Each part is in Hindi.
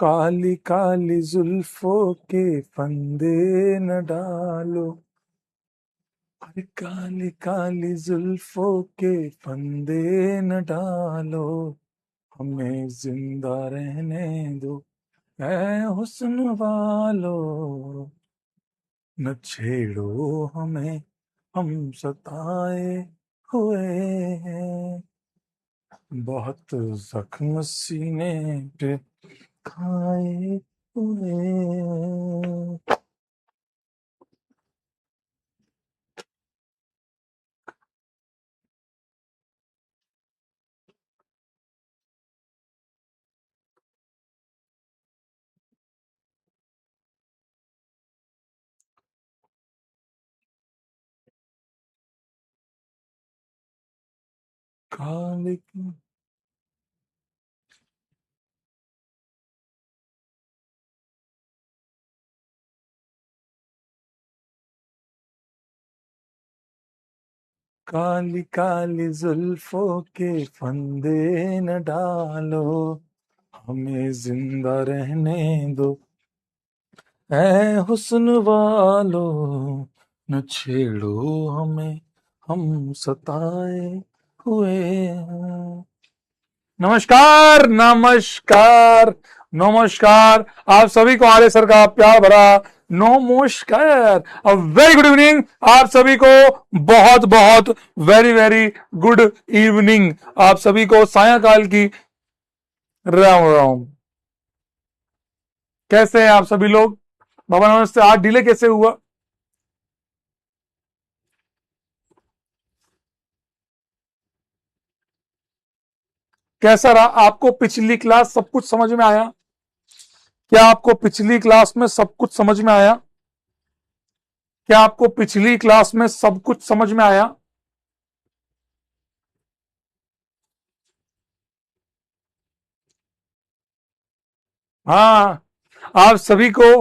काली काली जुल्फों के फंदे न डालो, अरे काली काली जुल्फों के फंदे न डालो, हमें जिंदा रहने दो ऐ हुस्न वालो, न छेड़ो हमें हम सताए हुए हैं, बहुत जख्म सीने पे खाए हुए हैं। काली काली काली जुल्फों के फंदे न डालो, हमें जिंदा रहने दो ऐ हुस्न वालो, न छेड़ो हमें हम सताए हुए हैं। नमस्कार नमस्कार नमस्कार, आप सभी को आर्य सर का प्यार भरा नमस्कार। अ वेरी गुड इवनिंग आप सभी को, बहुत बहुत वेरी वेरी गुड इवनिंग आप सभी को, सायंकाल की राम राम। कैसे हैं आप सभी लोग? बाबा नमस्ते। आज डिले कैसे हुआ? कैसा रहा? आपको पिछली क्लास सब कुछ समझ में आया? क्या आपको पिछली क्लास में सब कुछ समझ में आया? क्या आपको पिछली क्लास में सब कुछ समझ में आया? हाँ, आप सभी को।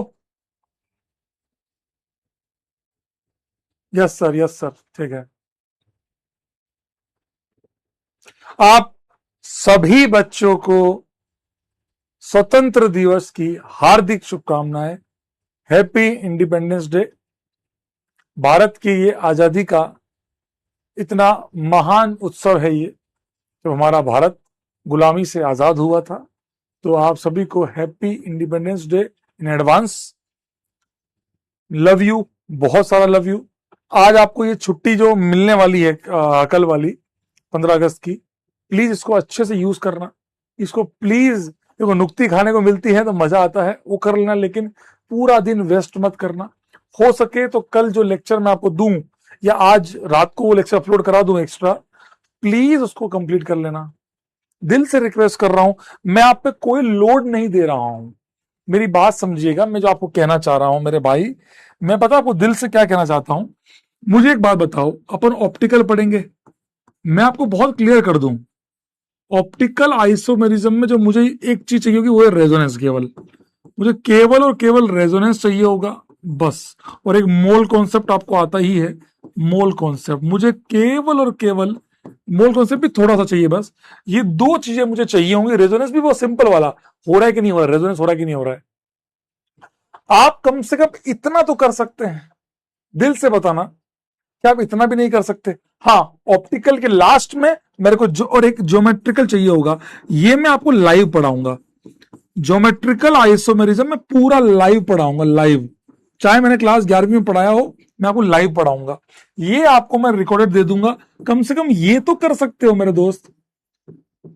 यस सर, यस सर, ठीक है। आप सभी बच्चों को स्वतंत्र दिवस की हार्दिक शुभकामनाएं। Happy independence day. भारत की ये आजादी का इतना महान उत्सव है ये, जो हमारा भारत गुलामी से आजाद हुआ था। तो आप सभी को happy independence day in advance. Love you, बहुत सारा लव यू। आज आपको ये छुट्टी जो मिलने वाली है कल वाली 15 अगस्त की, प्लीज इसको अच्छे से यूज करना। इसको प्लीज, देखो नुक्ती खाने को मिलती है तो मजा आता है, वो कर लेना, लेकिन पूरा दिन वेस्ट मत करना। हो सके तो कल जो लेक्चर मैं आपको दूं या आज रात को वो लेक्चर अपलोड करा दूं एक्स्ट्रा, प्लीज उसको कंप्लीट कर लेना। दिल से रिक्वेस्ट कर रहा हूं, मैं आप पे कोई लोड नहीं दे रहा हूं। मेरी बात समझिएगा, मैं जो आपको कहना चाह रहा हूं मेरे भाई, मैं पता आपको दिल से क्या कहना चाहता हूं। मुझे एक बात बताओ, अपन ऑप्टिकल पढ़ेंगे, मैं आपको बहुत क्लियर कर दूं। ऑप्टिकल आइसोमेरिज्म में जो मुझे एक चीज चाहिए होगी वो है रेजोनेंस। केवल मुझे केवल और केवल रेजोनेंस चाहिए होगा, बस। और एक मोल कॉन्सेप्ट आपको आता ही है, मोल कॉन्सेप्ट मुझे केवल और केवल, मोल कॉन्सेप्ट भी थोड़ा सा चाहिए बस। ये दो चीजें मुझे चाहिए होंगी। रेजोनेंस भी वो सिंपल वाला, हो रहा है कि नहीं हो रहा है, रेजोनेंस हो रहा है कि नहीं हो रहा है। आप कम से कम इतना तो कर सकते हैं, दिल से बताना। क्या आप इतना भी नहीं कर सकते? हाँ, ऑप्टिकल के लास्ट में मेरे को जो और एक ज्योमेट्रिकल चाहिए होगा, ये मैं आपको लाइव पढ़ाऊंगा। ज्योमेट्रिकल आइसोमेरिज्म में पूरा लाइव पढ़ाऊंगा, लाइव। चाहे मैंने क्लास 11वीं में पढ़ाया हो, मैं आपको लाइव पढ़ाऊंगा। ये आपको मैं रिकॉर्डेड दे दूंगा। कम से कम ये तो कर सकते हो मेरे दोस्त।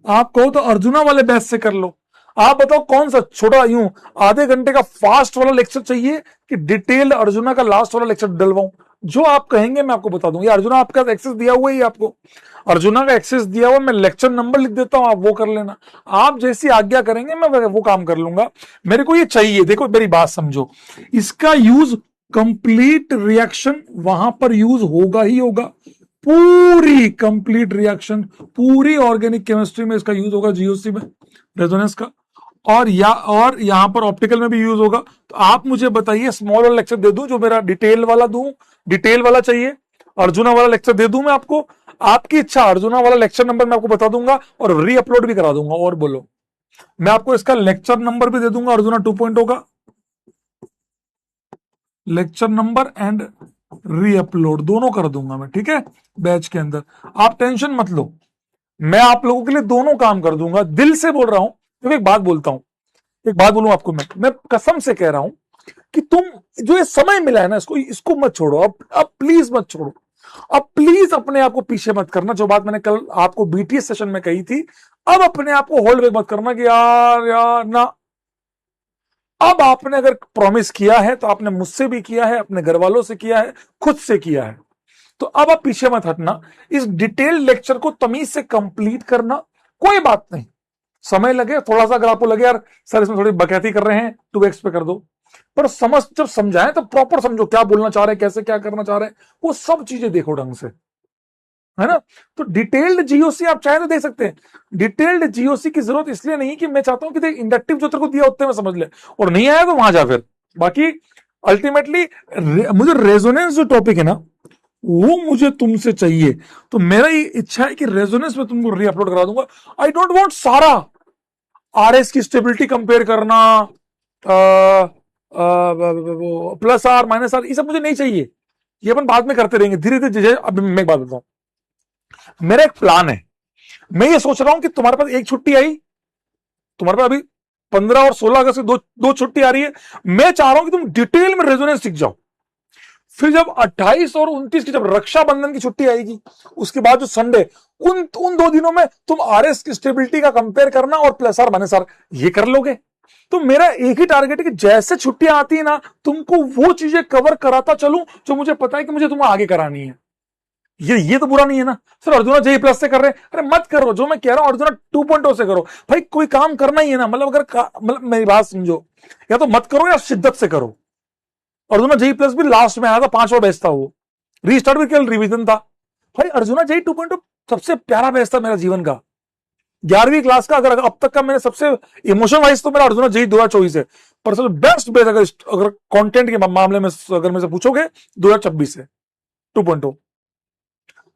आप कहो तो अर्जुना वाले बैच से कर लो। आप बताओ कौन सा छोटा यूं आधे घंटे का फास्ट वाला लेक्चर चाहिए कि डिटेल्ड अर्जुना का लास्ट वाला लेक्चर डलवाऊं? जो आप कहेंगे मैं आपको बता दूंगा। अर्जुना आपका एक्सेस दिया हुआ ही आपको, अर्जुना का एक्सेस दिया हुआ, मैं लेक्चर नंबर लिख देता हूं, आप वो कर लेना। आप जैसी आज्ञा करेंगे मैं वो काम कर लूंगा। मेरे को ये चाहिए। देखो मेरी बात समझो, इसका यूज कंप्लीट रिएक्शन वहां पर यूज होगा ही होगा। पूरी कंप्लीट रिएक्शन, पूरी ऑर्गेनिक केमिस्ट्री में इसका यूज होगा, जीओसी में, रेजोनेंस का। और यहां पर ऑप्टिकल में भी यूज होगा। तो आप मुझे बताइए, स्मॉल वाला लेक्चर दे दूं जो मेरा डिटेल वाला दूं, डिटेल वाला चाहिए, अर्जुना वाला लेक्चर दे दूं मैं आपको? आपकी इच्छा, अर्जुना वाला लेक्चर नंबर मैं आपको बता दूंगा और री अपलोड भी करा दूंगा। और बोलो, मैं आपको इसका लेक्चर नंबर भी दे दूंगा अर्जुना 2.0 का, लेक्चर नंबर एंड रीअपलोड दोनों कर दूंगा मैं, ठीक है, बैच के अंदर। आप टेंशन मत लो, मैं आप लोगों के लिए दोनों काम कर दूंगा, दिल से बोल रहा हूं। तो एक बात बोलता हूं, एक बात बोलूं आपको, मैं कसम से कह रहा हूं कि तुम जो ये समय मिला है ना, इसको इसको मत छोड़ो, अब प्लीज मत छोड़ो, अब प्लीज अपने आप को पीछे मत करना। जो बात मैंने कल आपको बीटीएस सेशन में कही थी, अब अपने आप को होल्ड बैक मत करना कि यार यार ना। अब आपने अगर प्रॉमिस किया है तो आपने मुझसे भी किया है, अपने घर वालों से किया है, खुद से किया है, तो अब आप पीछे मत हटना। इस डिटेल्ड लेक्चर को तमीज से कंप्लीट करना, कोई बात नहीं, समय लगे थोड़ा सा, अगर आपको लगे यार सर इसमें थोड़ी बकैती कर रहे हैं 2x पे कर दो, पर समझ जब समझाएं तो प्रॉपर समझो क्या बोलना चाह रहे हैं, कैसे क्या करना चाह रहे हैं, वो सब चीजें देखो ढंग से, है ना। तो डिटेल्ड जीओसी आप चाहे तो देख सकते हैं। डिटेल्ड जीओसी की जरूरत इसलिए नहीं कि मैं चाहता हूं कि देख इंडक्टिव जो तेरे को दिया उतने में समझ ले, और नहीं आया तो वहां जा फिर। बाकी अल्टीमेटली मुझे रेजोनेंस जो टॉपिक है ना, वो मुझे तुमसे चाहिए, तो मेरा ये इच्छा है कि रेजोनेंस में तुमको रीअपलोड करा दूंगा। आई डोंट वांट सारा आरएस की स्टेबिलिटी कंपेयर करना, प्लस आर माइनस आर, ये सब मुझे नहीं चाहिए, ये अपन बाद में करते रहेंगे धीरे धीरे। अब मैं एक बात बताऊं, मेरा एक प्लान है, मैं ये सोच रहा हूं कि तुम्हारे पास एक छुट्टी आई, तुम्हारे पास अभी 15 और 16 अगस्त की दो छुट्टी आ रही है, मैं चाह रहा हूं कि तुम डिटेल में रेजोनेंस सीख जाओ। फिर जब 28 और 29 की जब रक्षाबंधन की छुट्टी आएगी, उसके बाद जो संडे, उन 2 दिनों में तुम आरएस की स्टेबिलिटी का कंपेयर करना और प्लस आर माइनस आर ये कर लोगे। तो मेरा एक ही टारगेट है कि जैसे छुट्टियां आती है ना, तुमको वो चीजें कवर कराता चलूं जो मुझे पता है कि मुझे तुम्हें आगे करानी है। ये तो बुरा नहीं है ना सर, अर्जुना जेई प्लस से कर रहे हैं, अरे मत करो, जो मैं कह रहा हूं अर्जुना 2.0 से करो भाई, कोई काम करना ही है ना, मतलब अगर मतलब मेरी बात समझो, या तो मत करो या शिद्दत से करो। अर्जुना जेई प्लस भी लास्ट में आया था, 5वां बैच था, वो रीस्टार्ट भी केवल रिवीजन था भाई। अर्जुना जेई 2.0 सबसे प्यारा बैच था मेरा जीवन का, 11वीं क्लास का। अगर अब तक का मैंने सबसे इमोशन वाइज तो मेरा अर्जुना जेई 2024 है, पर सबसे बेस्ट बैच अगर कंटेंट के मामले में अगर मेरे से पूछोगे 2026 है 2.0।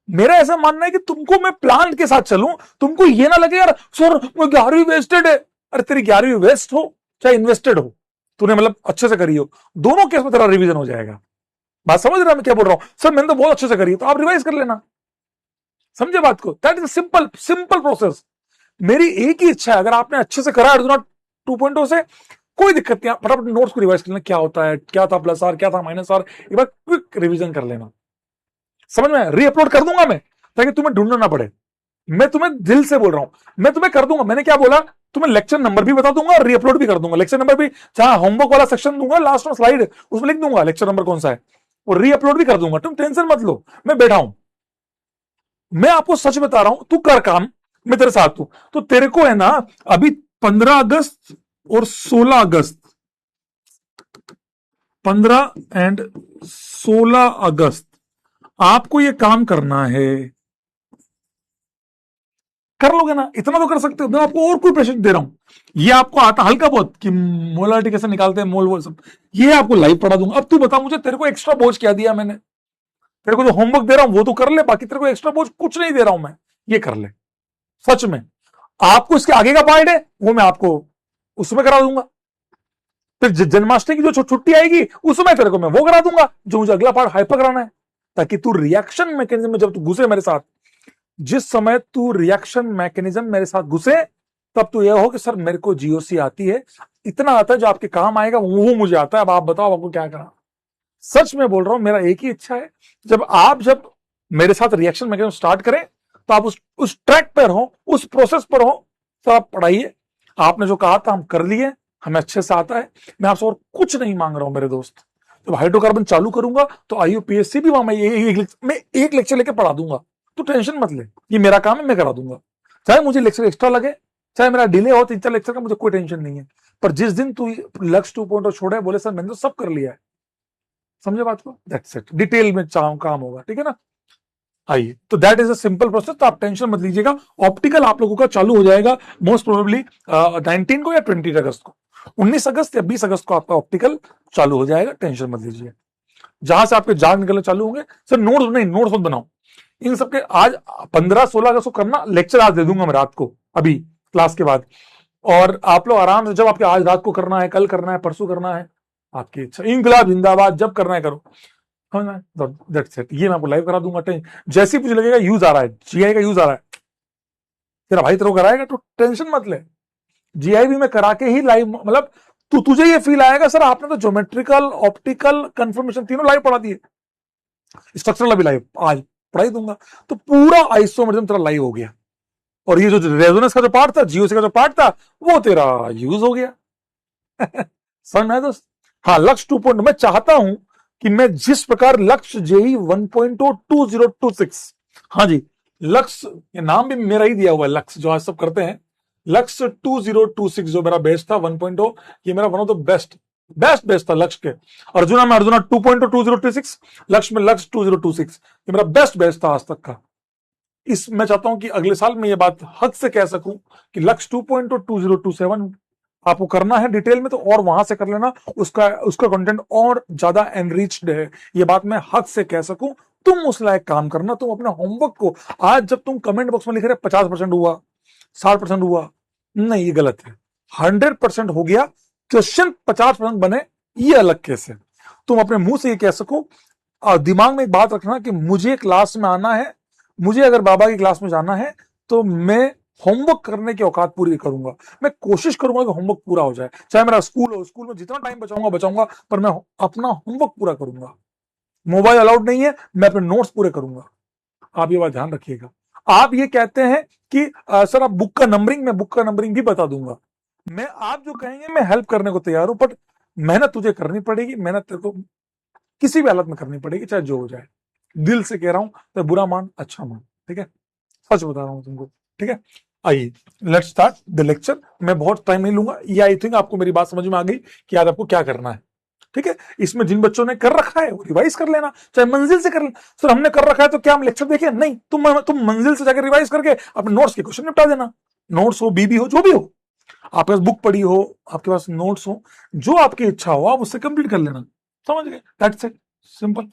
मेरा ऐसा मानना है कि तुमको मैं प्लान के साथ चलूं, तुमको ये ना लगे यार सर वो 11वीं वेस्टेड है। अरे तेरी 11वीं वेस्ट हो चाहे इन्वेस्टेड हो, तूने मतलब अच्छे से करी हो, दोनों केस में तेरा रिवीजन हो जाएगा। बात समझ रहा मैं क्या बोल रहा हूं? सर मैंने तो बहुत अच्छे से करी है, तो आप रिवाइज कर लेना, समझे बात को। That is simple simple process. मेरी एक ही इच्छा है, अगर आपने अच्छे से करा अर्जुना 2.0 से, कोई दिक्कत नहीं, फटाफट नोट्स को रिवाइज कर लेना, क्या होता है, क्या था प्लस आर, क्या था माइनस आर, एक बार क्विक रिवीजन कर लेना, समझ में। रीअपलोड कर दूंगा मैं, ताकि तुम्हें ढूंढना ना पड़े। मैं तुम्हें दिल से बोल रहा हूं, मैं तुम्हें कर दूंगा। मैंने क्या बोला, तुम्हें लेक्चर नंबर भी बता दूंगा और रीअपलोड भी कर दूंगा। लेक्चर नंबर भी, जहां होमवर्क वाला सेक्शन दूंगा लास्ट में स्लाइड, उसमें लिख दूंगा लेक्चर नंबर कौन सा है, और रीअपलोड भी कर दूंगा। तुम टेंशन मत लो, मैं बैठा हूं। मैं आपको सच बता रहा हूं, तू कर काम, मैं तेरे साथ हूं। तो तेरे को है ना, अभी 15 अगस्त और 16 अगस्त, 15 एंड 16 अगस्त आपको ये काम करना है, कर लोगे ना, इतना तो कर सकते हो। मैं आपको और कोई प्रेशर दे रहा हूं, ये आपको आता हल्का बहुत कि मोलारिटी कैसे निकालते हैं, मोल वोल सब, ये आपको लाइव पढ़ा दूंगा। अब तू बता मुझे, तेरे को एक्स्ट्रा बोझ क्या दिया मैंने? तेरे को जो होमवर्क दे रहा हूं वो तो कर ले, बाकी तेरे को एक्स्ट्रा बोझ कुछ नहीं दे रहा हूं मैं, ये कर ले। सच में आपको इसके आगे का पार्ट है वो मैं आपको उसमें करा दूंगा। फिर जन्माष्टमी की जो छुट्टी आएगी उसमें तेरे को मैं वो करा दूंगा, जो मुझे अगला पार्ट हाइपर कराना है, ताकि तू रिएक्शन मैकेनिज्म में जब तू घुसे मेरे साथ, जिस समय तू रिएक्शन मैकेनिज्म मेरे साथ घुसे, तब तो यह हो कि सर मेरे को जीओसी आती है, इतना आता है जो आपके काम आएगा, वो मुझे आता है, अब आप बताओ आपको क्या करना। सच में बोल रहा हूं, मेरा एक ही इच्छा है, जब मेरे साथ रिएक्शन मैकेनिज्म स्टार्ट करें, तो आप उस ट्रैक पर हो, उस प्रोसेस पर हो। सर आप पढ़ाइए, आपने जो कहा था हम कर लिए, हमें अच्छे से आता है। मैं आपसे और कुछ नहीं मांग रहा हूं मेरे दोस्त। जब हाइड्रोकार्बन चालू करूंगा तो आईयूपीएससी भी वहां मैं एक लेक्चर लेके पढ़ा दूंगा। तो टेंशन मत ले, ये मेरा काम है, मैं करा दूंगा, चाहे मुझे लेक्चर एक्स्ट्रा लगे, चाहे मेरा डिले हो 3-4 लेक्चर का, मुझे कोई टेंशन नहीं है। पर जिस दिन तू लक्ष्य 2.0 छोड़े, बोले सर मैंने तो सब कर लिया है, समझे बात को, दैट्स इट, डिटेल में काम होगा, ठीक है ना। आइए, तो that is a simple process, तो आप टेंशन मत लीजिएगा। ऑप्टिकल आप लोगों का चालू हो जाएगा मोस्ट प्रोबेबली 19 को या 20 अगस्त को, 19 अगस्त या 20 अगस्त को आपका ऑप्टिकल चालू हो जाएगा, टेंशन मत लीजिए। जहां से आपके जाग निकलने चालू होंगे, सर नोट्स नहीं, नोट्स मत बनाओ इन सबके। आज 15-16 अगस्त को करना, लेक्चर आज दे दूंगा मैं रात को, अभी क्लास के बाद। और आप लोग आराम से, जब आपके आज रात को करना है, कल करना है, परसों करना है, आपकी इच्छा, इंकलाब जिंदाबाद, जब करना है करो। That's it. ये मैं आपको लाइव करा दूंगा। जैसे ही मुझे लगेगा यूज आ रहा है, जीआई का यूज आ रहा है, तेरा भाई तेरे को कराएगा, तो टेंशन मत ले। जीआई भी मैं करा के ही लाइव, मतलब तुझे ये फील आएगा सर आपने तो ज्योमेट्रिकल, ऑप्टिकल, कंफर्मेशन तीनों लाइव पढ़ा दिए, स्ट्रक्चरल भी लाइव आज पढ़ाई दूंगा। तो पूरा आइसोमेरिज्म तेरा लाइव हो गया, और ये जो रेजोनेंस का जो पार्ट था, जीओसी का जो पार्ट था, वो तेरा यूज हो गया। समझ में आया दोस्त? हाँ, लक्ष्य 2 मैं चाहता हूं कि मैं जिस प्रकार लक्ष्य जेई 1.0 2026, हाँ जी, लक्ष्य, ये नाम भी मेरा ही दिया हुआ है, लक्ष्य जो आज सब करते हैं, लक्ष्य 2026 जो मेरा बेस्ट था 1.0, ये मेरा वन ऑफ द बेस्ट था लक्ष्य के। अर्जुना में अर्जुना 2.0 2026, लक्ष्य में लक्ष्य 2026, ये मेरा बेस्ट था आज तक का। इस मैं चाहता हूं कि अगले साल में ये बात हद से कह सकूं कि लक्ष्य 2.0 2027 आपको करना है डिटेल में, तो और वहां से कर लेना, उसका कंटेंट और ज्यादा एनरिच्ड है, ये बात मैं हद से कह सकूं। तुम उस लायक काम करना, तुम अपने होमवर्क को, आज जब तुम कमेंट बॉक्स में लिख रहे 50% हुआ, 60% हुआ, नहीं, ये गलत है। 100% हो गया, क्वेश्चन 50% बने, ये अलग केस है। तुम अपने मुंह से ये कह सको, और दिमाग में एक बात रखना कि मुझे क्लास में आना है, मुझे अगर बाबा की क्लास में जाना है तो मैं होमवर्क करने की औकात पूरी करूंगा, मैं कोशिश करूंगा कि होमवर्क पूरा हो जाए, चाहे मेरा स्कूल हो, स्कूल में जितना टाइम बचाऊंगा, पर मैं अपना होमवर्क पूरा करूंगा। मोबाइल अलाउड नहीं है, मैं अपने नोट्स पूरे करूंगा। आप ये बात ध्यान रखिएगा। आप ये कहते हैं कि सर आप बुक का नंबरिंग भी बता दूंगा, मैं आप जो कहेंगे मैं हेल्प करने को तैयार हूं, बट मेहनत तुझे करनी पड़ेगी, मेहनत तेरे को किसी भी हालत में करनी पड़ेगी, चाहे जो हो जाए। दिल से कह रहा हूं, तो बुरा मान अच्छा मान, ठीक है, सच बता रहा हूं तुमको, ठीक है। आइए, लेट्स स्टार्ट द लेक्चर। मैं बहुत टाइम नहीं लूंगा, ये आई थिंक आपको मेरी बात समझ में आ गई कि आज आपको क्या करना है, ठीक है। इसमें जिन बच्चों ने कर रखा है वो रिवाइज कर लेना, चाहे मंजिल से कर लेना। सर हमने कर रखा है तो क्या हम लेक्चर देखें? नहीं, तुम मंजिल से जाकर रिवाइज करके अपने नोट्स के क्वेश्चन निपटा देना। नोट्स हो, बीबी हो, जो भी हो, आपके पास बुक पड़ी हो, आपके पास नोट्स हो, जो आपकी इच्छा हो आप उससे कंप्लीट कर लेना। समझ गए? दैट्स इट, सिंपल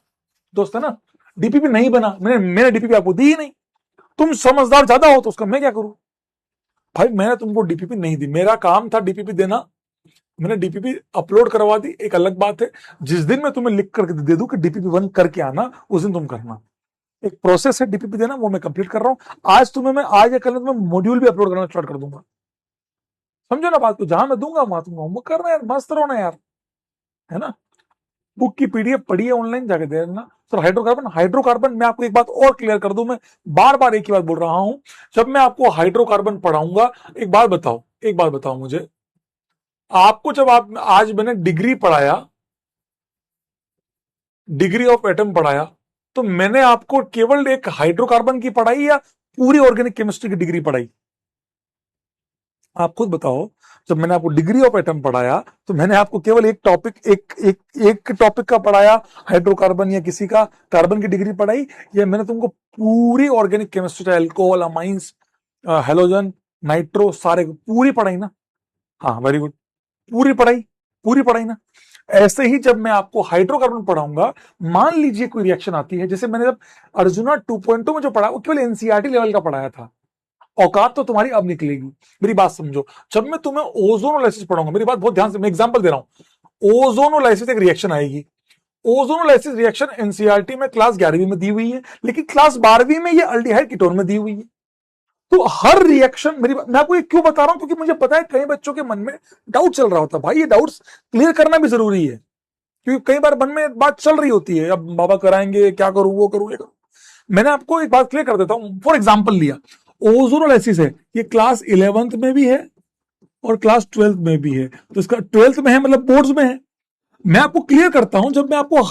दोस्त, है ना। डीपीपी नहीं बना, मैंने डीपीपी आपको दी ही नहीं। तुम समझदार ज्यादा हो तो उसका मैं क्या करूं भाई, मैंने तुमको डीपीपी नहीं दी, मेरा काम था डीपीपी देना, मैंने डीपीपी अपलोड करवा दी, एक अलग बात है। जिस दिन मैं तुम्हें लिख करके दे दूं कि डीपीपी 1 करके आना, उस दिन तुम करना। एक प्रोसेस है डीपीपी देना, वो मैं कंप्लीट कर रहा हूं। आज तुम्हें मैं, आज या कल तुम्हें मॉड्यूल भी अपलोड करना स्टार्ट कर दूंगा। समझो ना बात को, जहां मैं दूंगा वहां तुम होमवर्क करना यार, मस्त रहो ना यार, है ना। बुक की पीडीएफ पढ़ी है, ऑनलाइन जाके दे देना। सर हाइड्रोकार्बन मैं आपको एक बात और क्लियर कर दूं, मैं बार बार एक ही बात बोल रहा हूं, जब मैं आपको हाइड्रोकार्बन पढ़ाऊंगा, एक बात बताओ मुझे, आपको जब आप, आज मैंने डिग्री पढ़ाया, डिग्री ऑफ एटम पढ़ाया, तो मैंने आपको केवल एक हाइड्रोकार्बन की पढ़ाई या पूरी ऑर्गेनिक केमिस्ट्री की डिग्री पढ़ाई? आप खुद बताओ। जब मैंने आपको डिग्री ऑफ एटम पढ़ाया तो मैंने आपको केवल एक टॉपिक, एक टॉपिक का पढ़ाया, हाइड्रोकार्बन या किसी का कार्बन की डिग्री पढ़ाई, या मैंने तुमको पूरी organic chemistry, alcohol, amines, halogen, nitro, सारे पूरी पढ़ाई ना? हाँ, वेरी गुड, पूरी पढ़ाई ना। ऐसे ही जब मैं आपको हाइड्रोकार्बन पढ़ाऊंगा, मान लीजिए कोई रिएक्शन आती है, जैसे मैंने जब अर्जुना 2.2 में जो पढ़ा वो केवल एनसीईआरटी लेवल का पढ़ाया था, औकात तो तुम्हारी अब निकलेगी। मेरी बात समझो, जब मैं तुम्हें ओजोनोलाइसिस पढ़ाऊंगा, मेरी बात बहुत ध्यान से, मैं एग्जांपल दे रहा हूं, ओजोनोलाइसिस एक रिएक्शन आएगी, ओजोनोलाइसिस रिएक्शन एनसीईआरटी में क्लास 11वीं में दी हुई है, लेकिन क्लास 12वीं में ये अल्डिहाइड कीटोन में दी हुई है। तो हर रिएक्शन, मैं आपको ये क्यों बता रहा हूं, क्योंकि मुझे पता है कई बच्चों के मन में डाउट चल रहा होता है, भाई ये डाउट्स क्लियर करना भी जरूरी है, क्योंकि कई बार मन में बात चल रही होती है, अब बाबा कराएंगे, क्या करूं, वो करूं, ये करूं। मैंने आपको एक बात क्लियर कर देता हूं, फॉर एग्जाम्पल लिया, ओजोनोलाइसिस है, ये क्लास 11th में भी है और क्लास 12th में भी है, तो इसका 12th में है मतलब बोर्ड्स में है। मैं आपको क्लियर करता हूं, जब मैं आपको